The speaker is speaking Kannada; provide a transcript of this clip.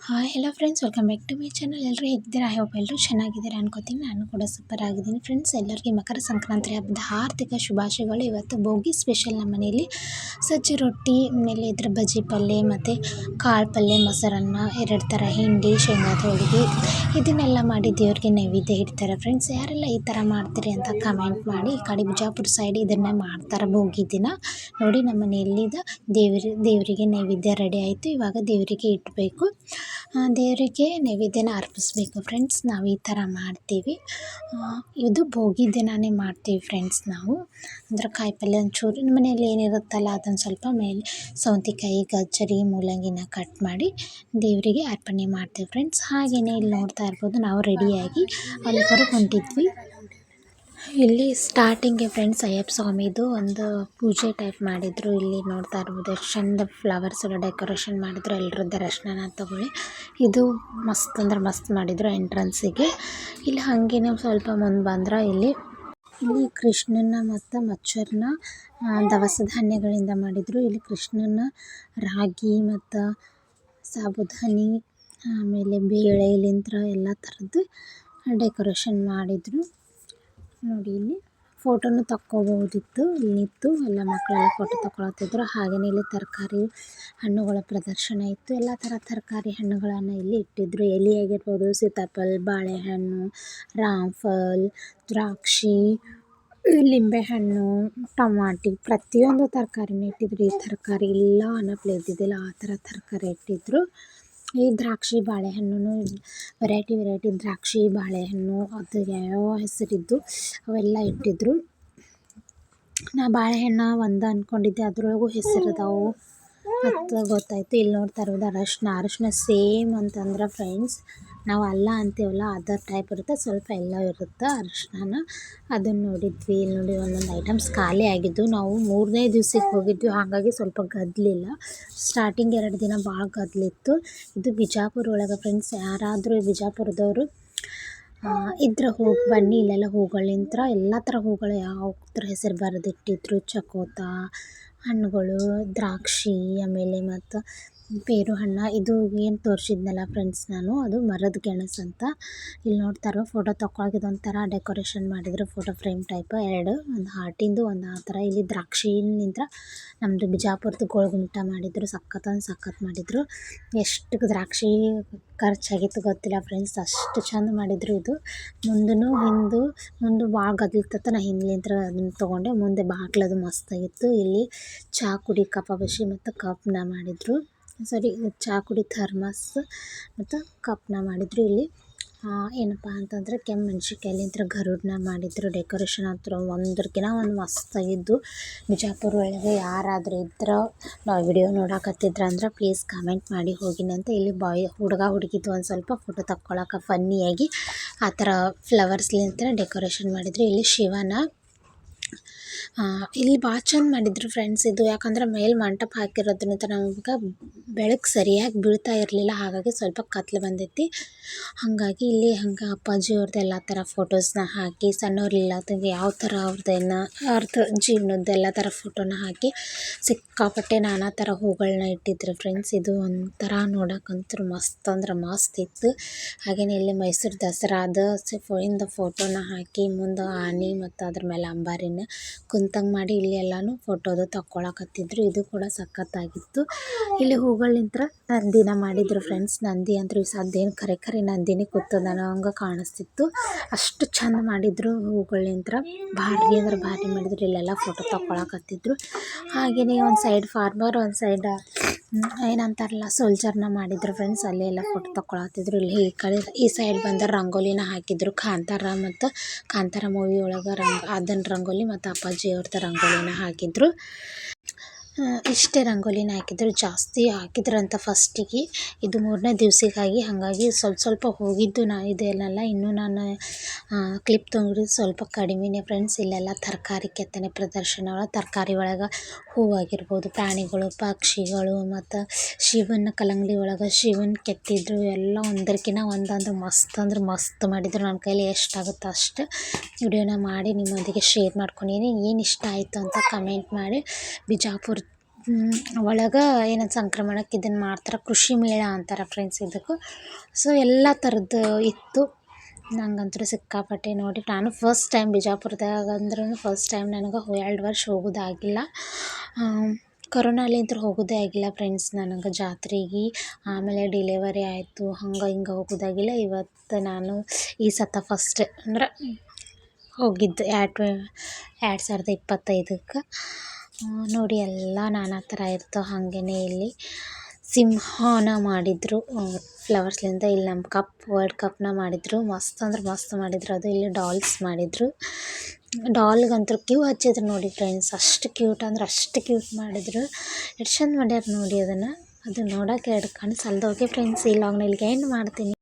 Hi hello friends, welcome back to my channel. ಎಲ್ಲರೂ ಹೇಗಿದ್ದೀರಾ? ಐ ಹೋಪ್ ಎಲ್ಲರೂ ಚೆನ್ನಾಗಿದ್ದೀರಾ ಅನ್ಕೋತೀನಿ. ನಾನು ಕೂಡ ಸೂಪರ್ ಆಗಿದ್ದೀನಿ ಫ್ರೆಂಡ್ಸ್. ಎಲ್ಲರಿಗೆ ಮಕರ ಸಂಕ್ರಾಂತಿ ಹಬ್ಬದ ಆರ್ಥಿಕ ಶುಭಾಶಯಗಳು. ಇವತ್ತು ಭೋಗಿ ಸ್ಪೆಷಲ್ ನಮ್ಮ ಮನೇಲಿ ಸಜ್ಜಿ ರೊಟ್ಟಿ, ಆಮೇಲೆ ಇದ್ರ ಬಜ್ಜಿ ಪಲ್ಯ ಮತ್ತು ಕಾಳು ಪಲ್ಯ, ಮೊಸರನ್ನ, 2 ಥರ ಹಿಂಡಿ, ಶೇಂಗಾದ ಹೋಳಿಗೆ ಇದನ್ನೆಲ್ಲ ಮಾಡಿ ದೇವ್ರಿಗೆ ನೈವೇದ್ಯ ಇಡ್ತಾರೆ ಫ್ರೆಂಡ್ಸ್. ಯಾರೆಲ್ಲ ಈ ಥರ ಮಾಡ್ತೀರಿ ಅಂತ ಕಮೆಂಟ್ ಮಾಡಿ. ಈ ಕಡೆ ಬಿಜಾಪುರ ಸೈಡ್ ಇದನ್ನೇ ಮಾಡ್ತಾರೆ ಭೋಗಿ ದಿನ. ನೋಡಿ, ನಮ್ಮ ಮನೆಯಲ್ಲಿದ್ದ ದೇವರಿಗೆ ನೈವೇದ್ಯ ರೆಡಿ ಆಯಿತು. ಇವಾಗ ದೇವರಿಗೆ ಇಡಬೇಕು, ದೇವರಿಗೆ ನೈವೇದ್ಯನ ಅರ್ಪಿಸ್ಬೇಕು ಫ್ರೆಂಡ್ಸ್. ನಾವು ಈ ಥರ ಮಾಡ್ತೀವಿ. ಇದು ಭೋಗಿ ದಿನವೇ ಮಾಡ್ತೀವಿ ಫ್ರೆಂಡ್ಸ್. ನಾವು ಅಂದ್ರೆ ಕಾಯಿ ಪಲ್ಯ ಒಂಚೂರು ನಮ್ಮ ಮನೆಯಲ್ಲಿ ಏನಿರುತ್ತಲ್ಲ ಅದನ್ನು ಸ್ವಲ್ಪ ಮೇಲೆ ಸೌತೆಕಾಯಿ, ಗಜ್ಜರಿ, ಮೂಲಂಗಿನ ಕಟ್ ಮಾಡಿ ದೇವರಿಗೆ ಅರ್ಪಣೆ ಮಾಡ್ತೀವಿ ಫ್ರೆಂಡ್ಸ್. ಹಾಗೆಯೇ ಇಲ್ಲಿ ನೋಡ್ತಾ ಇರ್ಬೋದು, ನಾವು ರೆಡಿಯಾಗಿ ಅಲ್ಲಿ ಹೊರಗೆ ಹೊಂಟಿದ್ವಿ. ಇಲ್ಲಿ ಸ್ಟಾರ್ಟಿಂಗ್ಗೆ ಫ್ರೆಂಡ್ಸ್ ಅಯ್ಯಪ್ಪ ಸ್ವಾಮಿದು ಒಂದು ಪೂಜೆ ಟೈಪ್ ಮಾಡಿದರು. ಇಲ್ಲಿ ನೋಡ್ತಾ ಇರ್ಬೋದು ಎಷ್ಟು ಚಂದ ಫ್ಲವರ್ಸ್ ಎಲ್ಲ ಡೆಕೋರೇಷನ್ ಮಾಡಿದ್ರು. ಎಲ್ಲರೂ ದರ್ಶನ ತಗೊಳ್ಳಿ. ಇದು ಮಸ್ತ್ ಅಂದ್ರೆ ಮಸ್ತ್ ಮಾಡಿದರು ಎಂಟ್ರೆನ್ಸಿಗೆ. ಇಲ್ಲಿ ಹಾಗೇನೆ ಸ್ವಲ್ಪ ಮುಂದೆ ಬಂದ್ರೆ ಇಲ್ಲಿ ಕೃಷ್ಣನ ಮತ್ತು ಮಚ್ಚರನ್ನ ದವಸ ಧಾನ್ಯಗಳಿಂದ ಮಾಡಿದರು. ಇಲ್ಲಿ ಕೃಷ್ಣನ ರಾಗಿ ಮತ್ತು ಸಾಬುದಾನಿ, ಆಮೇಲೆ ಬೇಳೆ ಇಲ್ಲಿಂದ ಎಲ್ಲ ಥರದ್ದು ಡೆಕೋರೇಷನ್ ಮಾಡಿದರು. ನೋಡಿ, ಇಲ್ಲಿ ಫೋಟೋನು ತಕ್ಕೋಬೋದಿತ್ತು. ಇಲ್ಲಿ ನಿಂತು ಎಲ್ಲ ಮಕ್ಕಳೆಲ್ಲ ಫೋಟೋ ತಗೊಳತ್ತಿದ್ರು. ಹಾಗೆಯೇ ಇಲ್ಲಿ ತರಕಾರಿ ಹಣ್ಣುಗಳ ಪ್ರದರ್ಶನ ಇತ್ತು. ಎಲ್ಲ ಥರ ತರಕಾರಿ ಹಣ್ಣುಗಳನ್ನು ಇಲ್ಲಿ ಇಟ್ಟಿದ್ರು. ಎಲೆ ಆಗಿರ್ಬೋದು, ಸೀತಾಫಲ, ಬಾಳೆಹಣ್ಣು, ರಾಮಫಲ, ದ್ರಾಕ್ಷಿ, ಲಿಂಬೆಹಣ್ಣು, ಟಮಾಟಿ, ಪ್ರತಿಯೊಂದು ತರಕಾರಿನ ಇಟ್ಟಿದ್ರು. ಈ ತರಕಾರಿ ಇಲ್ಲ ಅನ್ನಪ್ಲೆ ಇದ್ದಿದ್ದಿಲ್ಲ, ಆ ಥರ ತರಕಾರಿ ಇಟ್ಟಿದ್ರು. ಈ ದ್ರಾಕ್ಷಿ ಬಾಳೆಹಣ್ಣು ವೆರೈಟಿ ದ್ರಾಕ್ಷಿ ಬಾಳೆಹಣ್ಣು, ಅದು ಯಾವ್ಯಾವ ಹೆಸರಿದ್ದು ಅವೆಲ್ಲ ಇಟ್ಟಿದ್ರು. ನಾ ಬಾಳೆಹಣ್ಣು ಒಂದು ಅಂದ್ಕೊಂಡಿದ್ದೆ, ಅದರೊಳಗೂ ಹೆಸರದಾವು ಅಂತ ಗೊತ್ತಾಯಿತು. ಇಲ್ಲಿ ನೋಡ್ತಾ ಇರೋದು ಅರಶಿನ ಸೇಮ್ ಅಂತಂದ್ರೆ ಫ್ರೆಂಡ್ಸ್, ನಾವು ಅಲ್ಲ ಅಂತೀವಲ್ಲ ಅದರ ಟೈಪ್ ಇರುತ್ತೆ, ಸ್ವಲ್ಪ ಎಲ್ಲ ಇರುತ್ತೆ ಅರಶಿನ. ಅದನ್ನು ನೋಡಿದ್ವಿ. ಇಲ್ಲಿ ನೋಡಿ ಒಂದೊಂದು ಐಟಮ್ಸ್ ಖಾಲಿ ಆಗಿದ್ದು. ನಾವು 3ನೇ ದಿವ್ಸಕ್ಕೆ ಹೋಗಿದ್ವಿ, ಹಾಗಾಗಿ ಸ್ವಲ್ಪ ಗದ್ದಲಿಲ್ಲ. ಸ್ಟಾರ್ಟಿಂಗ್ 2 ದಿನ ಭಾಳ ಗದ್ದಲಿತ್ತು. ಇದು ಬಿಜಾಪುರ ಒಳಗೆ ಫ್ರೆಂಡ್ಸ್. ಯಾರಾದರೂ ಬಿಜಾಪುರದವರು ಇದ್ರೆ ಹೋಗಿ ಬನ್ನಿ. ಇಲ್ಲೆಲ್ಲ ಹೂಗಳಿಂತ್ರ ಎಲ್ಲ ಥರ ಹೂಗಳು ಯಾವ ಥರ ಹೆಸರು ಬರೆದಿಟ್ಟಿದ್ರು. ಚಕೋತ ಹಣ್ಣುಗಳು, ದ್ರಾಕ್ಷಿ, ಆಮೇಲೆ ಮತ್ತು ಪೇರು ಹಣ್ಣು. ಇದು ಏನು ತೋರಿಸಿದ್ನಲ್ಲ ಫ್ರೆಂಡ್ಸ್ ನಾನು, ಅದು ಮರದ ಗೆಣಸು ಅಂತ. ಇಲ್ಲಿ ನೋಡ್ತಾರೋ ಫೋಟೋ ತಗೊಳಗಿದ ಒಂಥರ ಡೆಕೋರೇಷನ್ ಮಾಡಿದ್ರು. ಫೋಟೋ ಫ್ರೇಮ್ ಟೈಪ್ 2, ಒಂದು ಹಾರ್ಟಿಂದು, ಒಂದು ಆ ಥರ. ಇಲ್ಲಿ ದ್ರಾಕ್ಷಿನಿಂದ ನಮ್ಮದು ಬಿಜಾಪುರದ್ದು ಗೋಳ್ಗುಂಟ ಮಾಡಿದರು. ಸಖತ್ ಮಾಡಿದರು. ಎಷ್ಟು ದ್ರಾಕ್ಷಿ ಖರ್ಚಾಗಿತ್ತು ಗೊತ್ತಿಲ್ಲ ಫ್ರೆಂಡ್ಸ್, ಅಷ್ಟು ಚಂದ ಮಾಡಿದರು. ಇದು ಮುಂದೆ ಭಾಳ ಗದ್ಲಿತ್ತತ್ತ. ನಾ ಹಿಂದ್ಲಿಂತ್ರ ಅದನ್ನು ತೊಗೊಂಡೆ. ಮುಂದೆ ಬಾಗ್ಲದು ಮಸ್ತಾಗಿತ್ತು. ಇಲ್ಲಿ ಚಹಾ ಕುಡಿ ಕಪ್ಪಾಬಶಿ ಮತ್ತು ಕಪ್ನ ಮಾಡಿದರು. ಚಹಾ ಕುಡಿ ಥರ್ಮಸ್ ಮತ್ತು ಕಪ್ನ ಮಾಡಿದರು. ಇಲ್ಲಿ ಏನಪ್ಪ ಅಂತಂದರೆ ಕೆಮ್ಮಣ್ಸಿಕಾಯಿಲಿಂತ್ರ ಗರುಡನ್ನ ಮಾಡಿದರು. ಡೆಕೋರೇಷನ್ ಹತ್ರ ಒಂದಕ್ಕಿಂತ ಒಂದು ಮಸ್ತಾಗಿದ್ದು. ಬಿಜಾಪುರ ಒಳಗೆ ಯಾರಾದರೂ ಇದ್ರೆ ನಾವು ವಿಡಿಯೋ ನೋಡಕತ್ತಿದ್ರ ಅಂದ್ರೆ ಪ್ಲೀಸ್ ಕಮೆಂಟ್ ಮಾಡಿ ಹೋಗಿನಿ ಅಂತ. ಇಲ್ಲಿ ಹುಡುಗ ಹುಡುಗಿದ್ದು ಒಂದು ಸ್ವಲ್ಪ ಫೋಟೋ ತಕ್ಕೊಳಕ್ಕೆ ಫನ್ನಿಯಾಗಿ ಆ ಥರ ಫ್ಲವರ್ಸ್ಲಿಂತ ಡೆಕೋರೇಷನ್ ಮಾಡಿದರು. ಇಲ್ಲಿ ಶಿವನ ಇಲ್ಲಿ ಭಾಳ ಚಂದ ಮಾಡಿದ್ರು ಫ್ರೆಂಡ್ಸ್. ಇದು ಯಾಕಂದ್ರೆ ಮೇಲೆ ಮಂಟಪ ಹಾಕಿರೋದ್ರಿಂದ ನಮ್ಗೆ ಬೆಳಕು ಸರಿಯಾಗಿ ಬೀಳ್ತಾ ಇರಲಿಲ್ಲ, ಹಾಗಾಗಿ ಸ್ವಲ್ಪ ಕತ್ಲು ಬಂದೈತಿ. ಹಾಗಾಗಿ ಇಲ್ಲಿ ಅಪ್ಪಾಜಿ ಅವ್ರದ್ದು ಎಲ್ಲ ಥರ ಫೋಟೋಸ್ನ ಹಾಕಿ, ಸಣ್ಣವ್ರಿಲ್ಲದಂಗೆ ಯಾವ ಥರ ಅವ್ರದ್ದು ಜೀವನದ್ದು ಎಲ್ಲ ಥರ ಫೋಟೋನ ಹಾಕಿ ಸಿಕ್ಕಾಪಟ್ಟೆ ನಾನಾ ಥರ ಹೂಗಳನ್ನ ಇಟ್ಟಿದ್ರು ಫ್ರೆಂಡ್ಸ್. ಇದು ಒಂಥರ ನೋಡೋಕ್ಕಂತೂ ಮಸ್ತ್ ಅಂದ್ರೆ ಮಸ್ತ್ ಇತ್ತು. ಹಾಗೆಯೇ ಇಲ್ಲಿ ಮೈಸೂರು ದಸರಾದ ಫೋಟೋನ ಹಾಕಿ, ಮುಂದೆ ಆನೆ ಮತ್ತು ಅದ್ರ ಮೇಲೆ ಅಂಬಾರಿನ ಕುಂತಂಗೆ ಮಾಡಿ ಇಲ್ಲಿ ಎಲ್ಲನೂ ಫೋಟೋದು ತಕ್ಕೊಳಕತ್ತಿದ್ರು. ಇದು ಕೂಡ ಸಖತ್ತಾಗಿತ್ತು. ಇಲ್ಲಿ ಹೂಗಳಿಂತ್ರ ನಂದಿನ ಮಾಡಿದ್ರು ಫ್ರೆಂಡ್ಸ್. ನಂದಿ ಅಂತೂ ಸಾಧ್ಯೇನು ಖರೆ ನಂದಿನಿ ಕೂತದನ ಹಂಗೆ ಕಾಣಿಸ್ತಿತ್ತು. ಅಷ್ಟು ಚಂದ ಮಾಡಿದರು ಹೂಗಳಿಂತ್ರ. ಭಾರಿ ಅಂದ್ರೆ ಭಾರಿ ಮಾಡಿದ್ರು. ಇಲ್ಲೆಲ್ಲ ಫೋಟೋ ತಕ್ಕೊಳಕತ್ತಿದ್ರು. ಹಾಗೆಯೇ ಒಂದು ಸೈಡ್ ಫಾರ್ಮರ್, ಒಂದು ಸೈಡ್ ಏನಂತಾರಲ್ಲ ಸೋಲ್ಜರ್ನ ಮಾಡಿದ್ರು ಫ್ರೆಂಡ್ಸ್. ಅಲ್ಲೇ ಎಲ್ಲ ಫೋಟೋ ತಕ್ಕೊಳತ್ತಿದ್ರು. ಇಲ್ಲಿ ಈ ಸೈಡ್ ಬಂದ ರಂಗೋಲಿನ ಹಾಕಿದ್ರು. ಕಾಂತಾರ ಮೂವಿ ಒಳಗೆ ಅದನ್ನ ರಂಗೋಲಿ ಮತ್ತು ಅಪ್ಪಾಜಿ ಅವ್ರದ್ದು ರಂಗೋಲಿನ ಹಾಕಿದ್ರು. ಇಷ್ಟೇ ರಂಗೋಲಿನ ಹಾಕಿದ್ರು, ಜಾಸ್ತಿ ಹಾಕಿದ್ರಂತ ಫಸ್ಟಿಗೆ. ಇದು 3ನೇ ದಿವ್ಸಕ್ಕಾಗಿ, ಹಾಗಾಗಿ ಸ್ವಲ್ಪ ಹೋಗಿದ್ದು ಇದೆಲ್ಲ. ಇನ್ನೂ ನಾನು ಕ್ಲಿಪ್ ತೊಗೊಂಡಿದ್ದು ಸ್ವಲ್ಪ ಕಡಿಮೆನೇ ಫ್ರೆಂಡ್ಸ್. ಇಲ್ಲೆಲ್ಲ ತರಕಾರಿ ಕೆತ್ತನೆ ಪ್ರದರ್ಶನ. ತರಕಾರಿ ಒಳಗೆ ಹೂವಾಗಿರ್ಬೋದು, ಪ್ರಾಣಿಗಳು, ಪಕ್ಷಿಗಳು ಮತ್ತು ಶಿವನ ಕಲ್ಲಂಗಡಿ ಒಳಗೆ ಶಿವನ ಕೆತ್ತಿದ್ರು. ಎಲ್ಲ ಒಂದಕ್ಕಿಂತ ಒಂದೊಂದು ಮಸ್ತ್ ಅಂದ್ರೆ ಮಸ್ತ್ ಮಾಡಿದ್ರು. ನನ್ನ ಕೈಲಿ ಎಷ್ಟಾಗುತ್ತೋ ಅಷ್ಟು ವಿಡಿಯೋನ ಮಾಡಿ ನಿಮ್ಮೊಂದಿಗೆ ಶೇರ್ ಮಾಡ್ಕೊಂಡಿದ್ದೀನಿ. ಏನು ಇಷ್ಟ ಆಯಿತು ಅಂತ ಕಮೆಂಟ್ ಮಾಡಿ. ಬಿಜಾಪುರ ಒಳಗೆ ಏನದು ಸಂಕ್ರಮಣಕ್ಕೆ ಇದನ್ನು ಮಾಡ್ತಾರೆ, ಕೃಷಿ ಮೇಳ ಅಂತಾರೆ ಫ್ರೆಂಡ್ಸ್ ಇದಕ್ಕೆ. ಸೊ ಎಲ್ಲ ಥರದ್ದು ಇತ್ತು. ನಂಗಂತೂ ಸಿಕ್ಕಾಪಟ್ಟೆ ನೋಡಿ, ನಾನು ಫಸ್ಟ್ ಟೈಮ್ ಬಿಜಾಪುರದಾಗ ಅಂದ್ರೂ ಫಸ್ಟ್ ಟೈಮ್ ನನಗೆ 2 ವರ್ಷ ಹೋಗೋದಾಗಿಲ್ಲ. ಕೊರೋನಾಲಿಂತ್ರ ಹೋಗೋದೇ ಆಗಿಲ್ಲ ಫ್ರೆಂಡ್ಸ್ ನನಗೆ ಜಾತ್ರೆಗೆ. ಆಮೇಲೆ ಡಿಲೆವರಿ ಆಯಿತು, ಹಂಗೆ ಹಿಂಗೆ ಹೋಗೋದಾಗಿಲ್ಲ. ಇವತ್ತು ನಾನು ಈ ಸತ ಫಸ್ಟ್ ಅಂದ್ರೆ ಹೋಗಿದ್ದು 2025ಕ್ಕೆ. ನೋಡಿ ಎಲ್ಲ ನಾನಾ ಥರ ಇರ್ತವೆ. ಹಾಗೇ ಇಲ್ಲಿ ಸಿಂಹನ ಮಾಡಿದರು ಫ್ಲವರ್ಸ್ಲಿಂದ. ಇಲ್ಲಿ ನಮ್ಮ ವರ್ಲ್ಡ್ ಕಪ್ನ ಮಾಡಿದರು, ಮಸ್ತ್ ಅಂದ್ರೆ ಮಸ್ತ್ ಮಾಡಿದರು. ಅದು ಇಲ್ಲಿ ಡಾಲ್ಸ್ ಮಾಡಿದರು. ಡಾಲ್ಗಂತೂ ಕ್ಯೂ ಹಚ್ಚಿದ್ರು ನೋಡಿ ಫ್ರೆಂಡ್ಸ್, ಅಷ್ಟು ಕ್ಯೂಟ್ ಅಂದ್ರೆ ಅಷ್ಟು ಕ್ಯೂಟ್ ಮಾಡಿದರು. ಎಷ್ಟು ಚಂದ ಮಾಡ್ಯಾರ ನೋಡಿ ಅದನ್ನು. ಅದು ನೋಡೋಕೆ 2 ಕಣ್ಣು ಸಾಲದು. ಓಕೆ ಫ್ರೆಂಡ್ಸ್, ಈ ಲಾಗ್ನ ಇಲ್ಲಿಗೆ ಎಂಡ್ ಮಾಡ್ತೀನಿ.